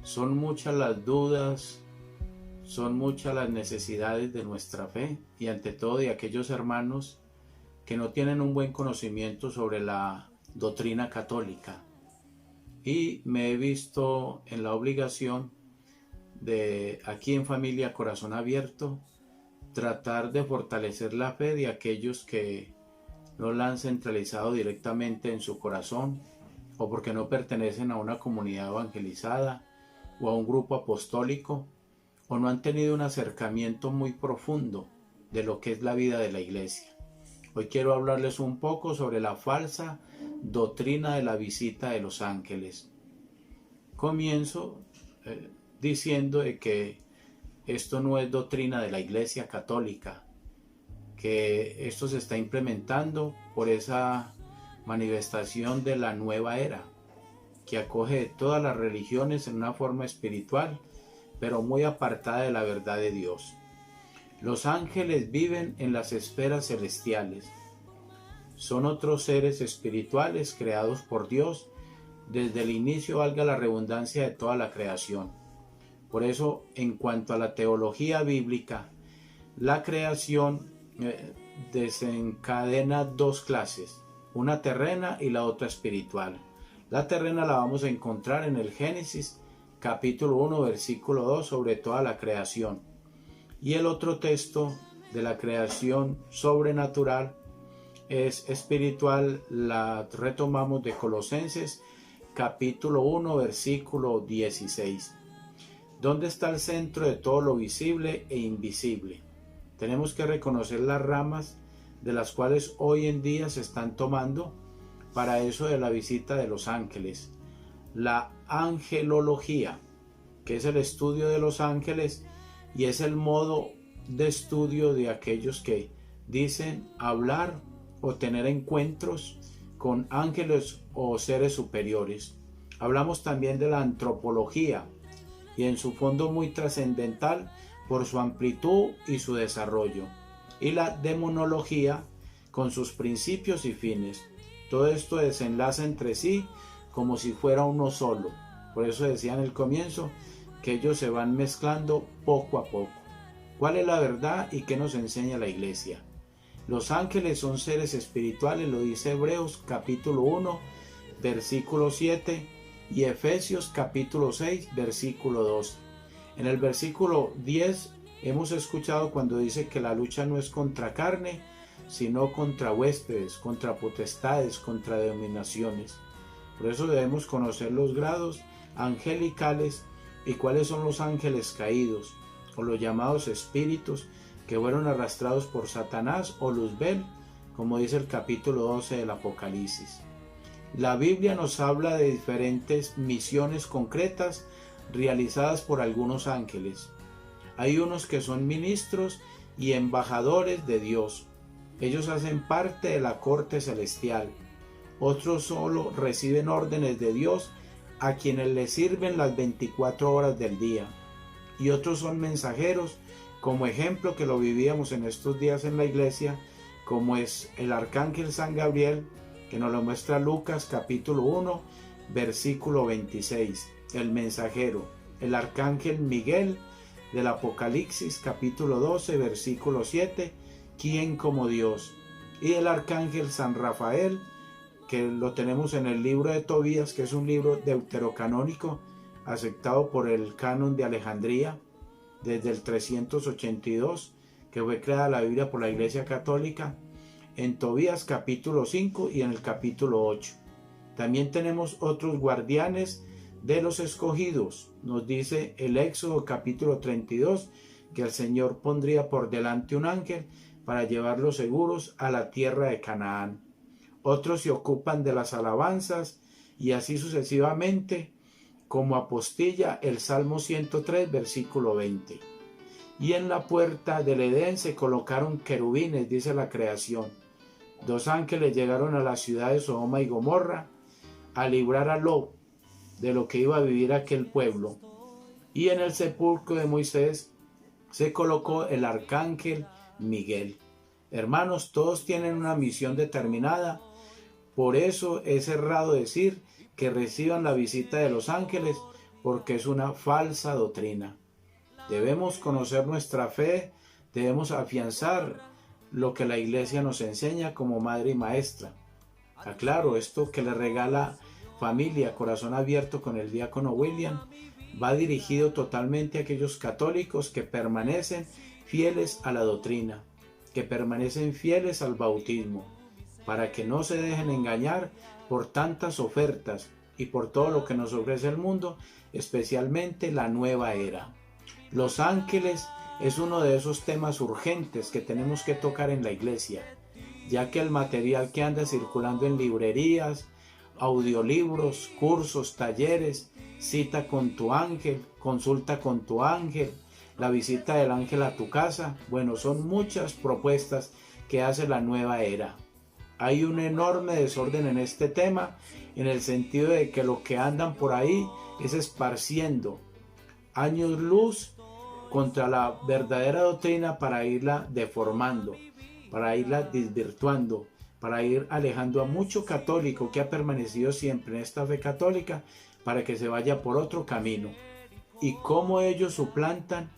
Son muchas las dudas, son muchas las necesidades de nuestra fe y ante todo de aquellos hermanos que no tienen un buen conocimiento sobre la doctrina católica. Y me he visto en la obligación de, aquí en Familia Corazón Abierto, tratar de fortalecer la fe de aquellos que no la han centralizado directamente en su corazón, o porque no pertenecen a una comunidad evangelizada o a un grupo apostólico, o no han tenido un acercamiento muy profundo de lo que es la vida de la iglesia. Hoy quiero hablarles un poco sobre la falsa doctrina de la visita de los ángeles. Comienzo diciendo de que esto no es doctrina de la Iglesia Católica, que esto se está implementando por esa manifestación de la nueva era, que acoge todas las religiones en una forma espiritual, pero muy apartada de la verdad de Dios. Los ángeles viven en las esferas celestiales. Son otros seres espirituales creados por Dios desde el inicio, valga la redundancia, de toda la creación. Por eso, en cuanto a la teología bíblica, la creación desencadena dos clases, una terrena y la otra espiritual. La terrena la vamos a encontrar en el Génesis capítulo 1 versículo 2 sobre toda la creación, y el otro texto de la creación sobrenatural es espiritual, la retomamos de Colosenses capítulo 1 versículo 16. ¿Dónde está el centro de todo lo visible e invisible? Tenemos que reconocer las ramas de las cuales hoy en día se están tomando para eso de la visita de los ángeles. La angelología, que es el estudio de los ángeles y es el modo de estudio de aquellos que dicen hablar o tener encuentros con ángeles o seres superiores. Hablamos también de la antropología, y en su fondo muy trascendental por su amplitud y su desarrollo, y la demonología con sus principios y fines. Todo esto desenlaza entre sí como si fuera uno solo. Por eso decía en el comienzo que ellos se van mezclando poco a poco. ¿Cuál es la verdad y qué nos enseña la iglesia? Los ángeles son seres espirituales, lo dice Hebreos capítulo 1 versículo 7 y Efesios capítulo 6 versículo 12. En el versículo 10 hemos escuchado cuando dice que la lucha no es contra carne, sino contra huéspedes, contra potestades, contra dominaciones. Por eso debemos conocer los grados angelicales y cuáles son los ángeles caídos, o los llamados espíritus que fueron arrastrados por Satanás o Luzbel, como dice el capítulo 12 del Apocalipsis. La Biblia nos habla de diferentes misiones concretas realizadas por algunos ángeles. Hay unos que son ministros y embajadores de Dios. Ellos hacen parte de la corte celestial. Otros solo reciben órdenes de Dios a quienes le sirven las 24 horas del día. Y otros son mensajeros, como ejemplo que lo vivíamos en estos días en la iglesia, como es el arcángel San Gabriel, que nos lo muestra Lucas capítulo 1 versículo 26, el mensajero. El arcángel Miguel del Apocalipsis capítulo 12 versículo 7, ¿quién como Dios? Y el arcángel San Rafael, que lo tenemos en el libro de Tobías, que es un libro deuterocanónico aceptado por el canon de Alejandría desde el 382, que fue creada la Biblia por la Iglesia Católica, en Tobías capítulo 5 y en el capítulo 8. También tenemos otros guardianes de los escogidos. Nos dice el Éxodo capítulo 32 que el Señor pondría por delante un ángel para llevarlos seguros a la tierra de Canaán. Otros se ocupan de las alabanzas y así sucesivamente, como apostilla el Salmo 103 versículo 20. Y en la puerta del Edén se colocaron querubines, dice la creación. 2 ángeles llegaron a la ciudad de Sodoma y Gomorra a librar a Lot de lo que iba a vivir aquel pueblo. Y en el sepulcro de Moisés se colocó el arcángel Miguel. Hermanos, todos tienen una misión determinada. Por eso es errado decir que reciban la visita de los ángeles, porque es una falsa doctrina. Debemos conocer nuestra fe, debemos afianzar lo que la Iglesia nos enseña como madre y maestra. Aclaro, esto que le regala Familia Corazón Abierto con el diácono William va dirigido totalmente a aquellos católicos que permanecen fieles a la doctrina, que permanecen fieles al bautismo, para que no se dejen engañar por tantas ofertas y por todo lo que nos ofrece el mundo, especialmente la nueva era. Los ángeles es uno de esos temas urgentes que tenemos que tocar en la iglesia, ya que el material que anda circulando en librerías, audiolibros, cursos, talleres, cita con tu ángel, consulta con tu ángel, la visita del ángel a tu casa, bueno, son muchas propuestas que hace la nueva era. Hay un enorme desorden en este tema, en el sentido de que lo que andan por ahí es esparciendo años luz contra la verdadera doctrina para irla deformando, para irla desvirtuando, para ir alejando a mucho católico que ha permanecido siempre en esta fe católica para que se vaya por otro camino. Y cómo ellos suplantan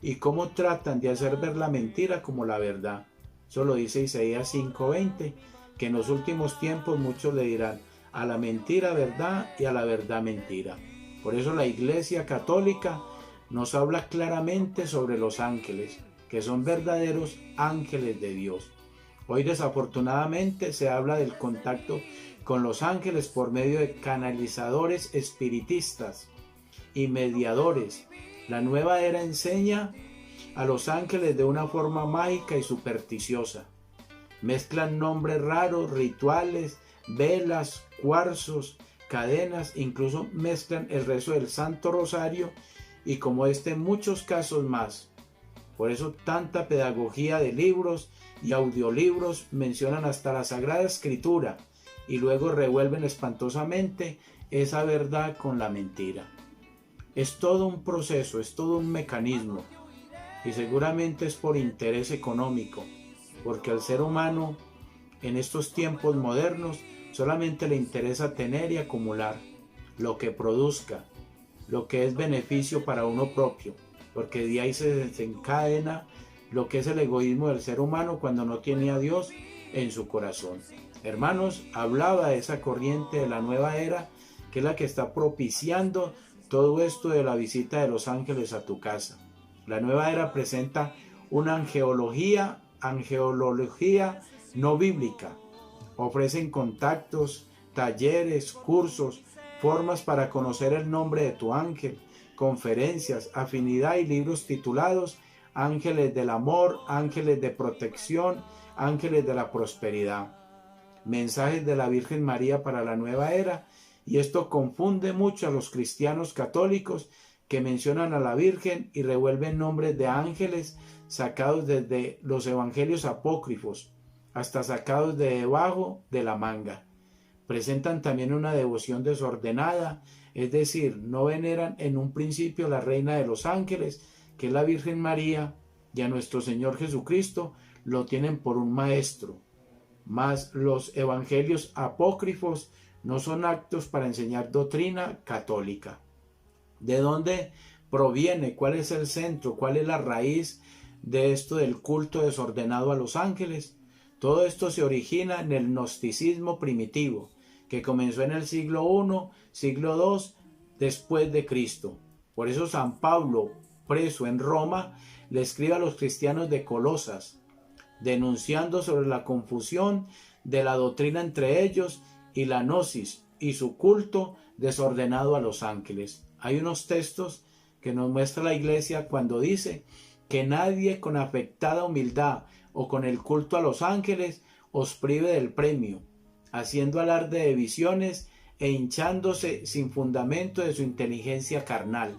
y cómo tratan de hacer ver la mentira como la verdad. Eso lo dice Isaías 5:20, que en los últimos tiempos muchos le dirán a la mentira verdad y a la verdad mentira. Por eso la Iglesia Católica nos habla claramente sobre los ángeles, que son verdaderos ángeles de Dios. Hoy desafortunadamente se habla del contacto con los ángeles por medio de canalizadores espiritistas y mediadores. La nueva era enseña a los ángeles de una forma mágica y supersticiosa. Mezclan nombres raros, rituales, velas, cuarzos, cadenas, incluso mezclan el rezo del Santo Rosario y como muchos casos más. Por eso tanta pedagogía de libros y audiolibros mencionan hasta la Sagrada Escritura y luego revuelven espantosamente esa verdad con la mentira. Es todo un proceso, es todo un mecanismo y seguramente es por interés económico, porque al ser humano en estos tiempos modernos solamente le interesa tener y acumular lo que produzca, lo que es beneficio para uno propio, porque de ahí se desencadena lo que es el egoísmo del ser humano cuando no tiene a Dios en su corazón. Hermanos, hablaba de esa corriente de la nueva era, que es la que está propiciando todo esto de la visita de los ángeles a tu casa. La nueva era presenta una angelología no bíblica. Ofrecen contactos, talleres, cursos, formas para conocer el nombre de tu ángel, conferencias, afinidad y libros titulados Ángeles del Amor, Ángeles de Protección, Ángeles de la Prosperidad. Mensajes de la Virgen María para la nueva era, y esto confunde mucho a los cristianos católicos que mencionan a la Virgen y revuelven nombres de ángeles sacados desde los evangelios apócrifos hasta sacados de debajo de la manga. Presentan también una devoción desordenada, es decir, no veneran en un principio a la Reina de los Ángeles, que es la Virgen María, y a nuestro Señor Jesucristo lo tienen por un maestro. Mas los evangelios apócrifos no son actos para enseñar doctrina católica. ¿De dónde proviene? ¿Cuál es el centro? ¿Cuál es la raíz de esto del culto desordenado a los ángeles? Todo esto se origina en el gnosticismo primitivo, que comenzó en el siglo I, siglo II después de Cristo. Por eso San Pablo, preso en Roma, le escribe a los cristianos de Colosas, denunciando sobre la confusión de la doctrina entre ellos y la gnosis y su culto desordenado a los ángeles. Hay unos textos que nos muestra la Iglesia cuando dice que nadie con afectada humildad o con el culto a los ángeles os prive del premio, haciendo alarde de visiones e hinchándose sin fundamento de su inteligencia carnal.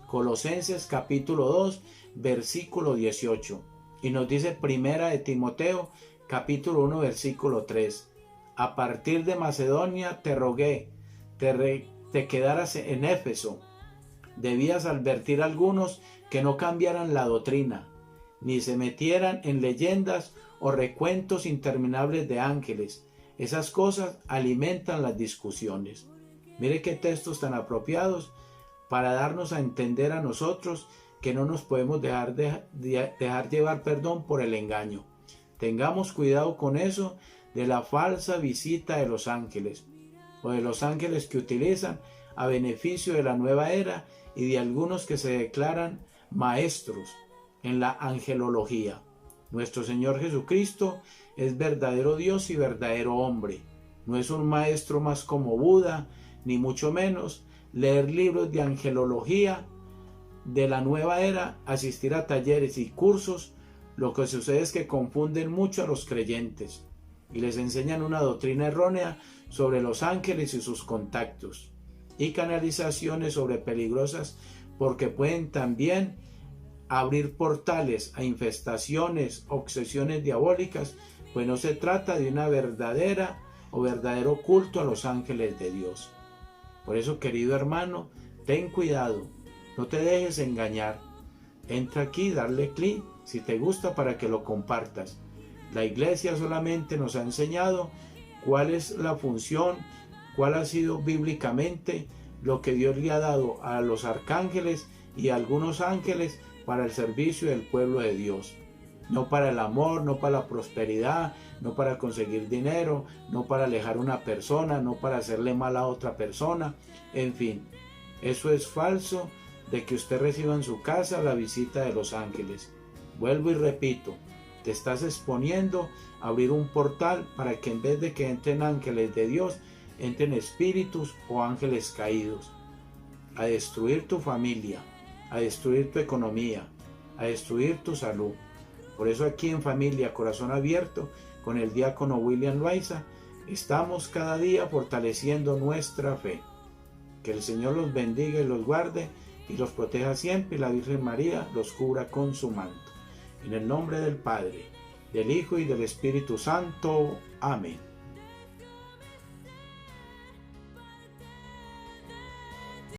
Colosenses capítulo 2, versículo 18. Y nos dice Primera de Timoteo capítulo 1, versículo 3. A partir de Macedonia te rogué, te quedaras en Éfeso. Debías advertir a algunos que no cambiaran la doctrina, ni se metieran en leyendas o recuentos interminables de ángeles. Esas cosas alimentan las discusiones. Mire qué textos tan apropiados para darnos a entender a nosotros que no nos podemos dejar llevar por el engaño. Tengamos cuidado con eso de la falsa visita de los ángeles, o de los ángeles que utilizan a beneficio de la nueva era y de algunos que se declaran maestros en la angelología. Nuestro Señor Jesucristo es verdadero Dios y verdadero hombre. No es un maestro más como Buda, ni mucho menos leer libros de angelología de la nueva era, asistir a talleres y cursos. Lo que sucede es que confunden mucho a los creyentes y les enseñan una doctrina errónea sobre los ángeles y sus contactos, y canalizaciones sobre peligrosas porque pueden también abrir portales a infestaciones, obsesiones diabólicas, pues no se trata de una verdadera o verdadero culto a los ángeles de Dios. Por eso, querido hermano, ten cuidado, no te dejes engañar. Entra aquí, darle clic si te gusta para que lo compartas. La iglesia solamente nos ha enseñado cuál es la función, cuál ha sido bíblicamente lo que Dios le ha dado a los arcángeles y a algunos ángeles para el servicio del pueblo de Dios. No para el amor, no para la prosperidad, no para conseguir dinero, no para alejar a una persona, no para hacerle mal a otra persona. En fin, eso es falso de que usted reciba en su casa la visita de los ángeles. Vuelvo y repito, te estás exponiendo a abrir un portal para que en vez de que entren ángeles de Dios, entren espíritus o ángeles caídos a destruir tu familia, a destruir tu economía, a destruir tu salud. Por eso aquí en Familia Corazón Abierto, con el diácono William Loaiza, estamos cada día fortaleciendo nuestra fe. Que el Señor los bendiga y los guarde y los proteja siempre, y la Virgen María los cubra con su manto. En el nombre del Padre, del Hijo y del Espíritu Santo. Amén.